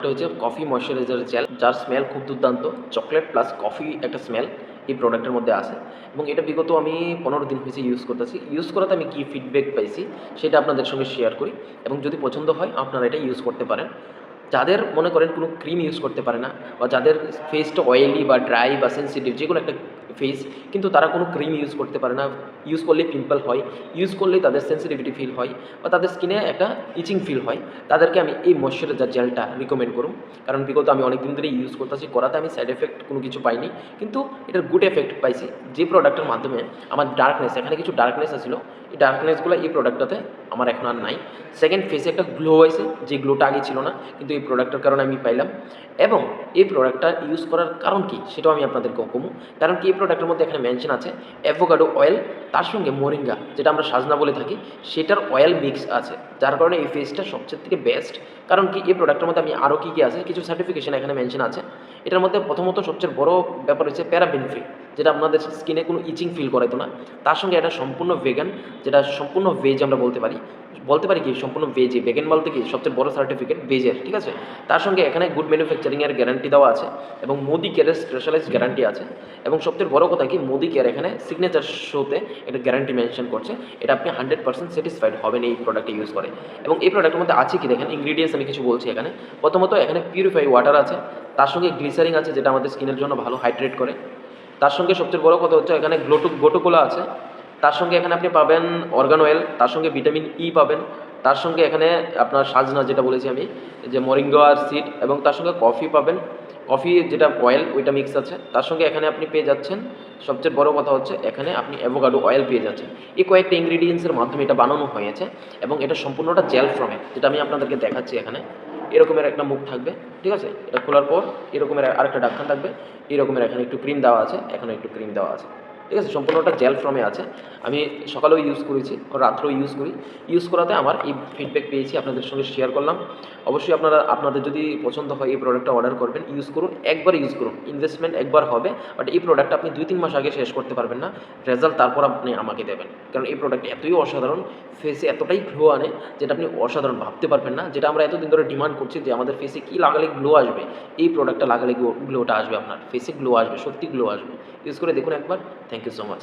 এটা হচ্ছে coffee moisturiser jail, যার স্মেল খুব দুর্দান্ত। চকলেট প্লাস কফি একটা স্মেল এই প্রোডাক্টের মধ্যে আছে এবং এটা বিগত আমি 15 দিন হয়েছে ইউজ করতেছি। ইউজ করাতে আমি কী ফিডব্যাক পাইছি সেটা আপনাদের সঙ্গে শেয়ার করি এবং যদি পছন্দ হয় আপনারা এটা ইউজ করতে পারেন। যাদের মনে করেন কোনো ক্রিম ইউজ করতে পারে না বা যাদের ফেসটা অয়েলি বা ড্রাই বা সেন্সিটিভ যে কোনো একটা ফেস, কিন্তু তারা কোনো ক্রিম ইউজ করতে পারে না, ইউজ করলেই পিম্পল হয়, ইউজ করলেই তাদের সেন্সিটিভিটি ফিল হয় বা তাদের স্কিনে একটা ইচিং ফিল হয়, তাদেরকে আমি এই ময়শ্চারাইজার জেলটা রিকমেন্ড করুন। কারণ বিগত আমি অনেক দিন ধরে ইউজ করতেছি, করাতে আমি সাইড এফেক্ট কোনো কিছু পাইনি, কিন্তু এটার গুড এফেক্ট পাইছি যে প্রোডাক্টের মাধ্যমে আমার ডার্কনেস, এখানে কিছু ডার্কনেস আছিল, এই ডার্কনেসগুলো এই প্রোডাক্টটাতে আমার এখন আর নাই। সেকেন্ড, ফেসে একটা গ্লো হয়েছে, যে গ্লোটা আগে ছিল না, কিন্তু এই প্রোডাক্টের কারণে আমি পাইলাম। এবং এই প্রোডাক্টটা ইউজ করার কারণ কি সেটাও আমি আপনাদেরকে কমু। কারণ কি, এই প্রোডাক্টের মধ্যে এখানে মেনশন আছে অ্যাভোকাডো অয়েল, তার সঙ্গে মোরিঙ্গা যেটা আমরা সাজনা বলে থাকি সেটার অয়েল মিক্স আছে, যার কারণে এই ফেসটা সবচেয়ে থেকে বেস্ট। কারণ কি, এই প্রোডাক্টের মধ্যে আমি আরও কী কী আছে কিছু সার্টিফিকেশন এখানে মেনশন আছে। এটার মধ্যে প্রথমত সবচেয়ে বড় ব্যাপার হচ্ছে প্যারাবেন ফ্রি, যেটা আপনাদের স্কিনে কোনো ইচিং ফিল করাইতো না। তার সঙ্গে এটা সম্পূর্ণ ভেগান, যেটা সম্পূর্ণ ভেজ আমরা বলতে পারি কি সম্পূর্ণ ভেজে, ভেগান বলতে কি সবচেয়ে বড় সার্টিফিকেট ভেজের, ঠিক আছে। তার সঙ্গে এখানে গুড ম্যানুফ্যাকচারিংয়ের গ্যারান্টি দেওয়া আছে এবং মোদি কেয়ারের স্পেশালাইজড গ্যারান্টি আছে। এবং সবচেয়ে বড় কথা কি, মোদি কেয়ার এখানে সিগনেচার শোতে একটা গ্যারান্টি মেনশন করছে, এটা আপনি 100% স্যাটিসফাইড হবেন এই প্রোডাক্টটি ইউজ করে। এবং এই প্রোডাক্টের মধ্যে আছে কি দেখেন, ইনগ্রিডিয়েন্টস আমি কিছু বলছি এখানে। প্রথমত এখানে পিউরিফাই ওয়াটার আছে, তার সঙ্গে গ্লিসারিং আছে যেটা আমাদের স্কিনের জন্য ভালো হাইড্রেট করে। তার সঙ্গে সবচেয়ে বড় কথা হচ্ছে এখানে গোটোকোলা আছে। তার সঙ্গে এখানে আপনি পাবেন অর্গান অয়েল, তার সঙ্গে ভিটামিন ই পাবেন। তার সঙ্গে এখানে আপনার সাজনা যেটা বলেছি আমি, যে মরিঙ্গা আর সিড, এবং তার সঙ্গে কফি পাবেন, কফি যেটা অয়েল ওইটা মিক্স আছে। তার সঙ্গে এখানে আপনি পেয়ে যাচ্ছেন, সবচেয়ে বড় কথা হচ্ছে এখানে আপনি অ্যাভোকাডো অয়েল পেয়ে যাচ্ছেন। এই কয়েকটা ইনগ্রিডিয়েন্টসের মাধ্যমে এটা বানানো হয়েছে এবং এটা সম্পূর্ণটা জেল ফর্মে, যেটা আমি আপনাদেরকে দেখাচ্ছি এখানে। এরকমের একটা মুখ থাকবে, ঠিক আছে, এটা খোলার পর এরকমের আরেকটা ঢাকনা থাকবে, এরকমের এখানে একটু ক্রিম দেওয়া আছে, এখানে একটু ক্রিম দেওয়া আছে, ঠিক আছে। সম্পূর্ণটা জেল ফর্মে আছে। আমি সকালেও ইউজ করেছি, রাত্রেও ইউজ করাতে আমার এই ফিডব্যাক পেয়েছি, আপনাদের সঙ্গে শেয়ার করলাম। অবশ্যই আপনাদের যদি পছন্দ হয় এই প্রোডাক্টটা অর্ডার করবেন, ইউজ করুন, একবার ইউজ করুন, ইনভেস্টমেন্ট একবার হবে, বাট এই প্রোডাক্টটা আপনি 2-3 মাস আগে শেষ করতে পারবেন না, রেজাল্ট তারপর আপনি আমাকে দেবেন। কারণ এই প্রোডাক্ট এতই অসাধারণ, ফেসে এতটাই গ্লো আনে যেটা আপনি অসাধারণ ভাবতে পারবেন না, যেটা আমরা এতদিন ধরে ডিমান্ড করছি যে আমাদের ফেসে কী লাগালে গ্লো আসবে, এই প্রোডাক্টটা লাগালে গ্লোটা আসবে, আপনার ফেসে গ্লো আসবে, সত্যি গ্লো আসবে। ইউজ করে দেখুন একবার। Thank you so much.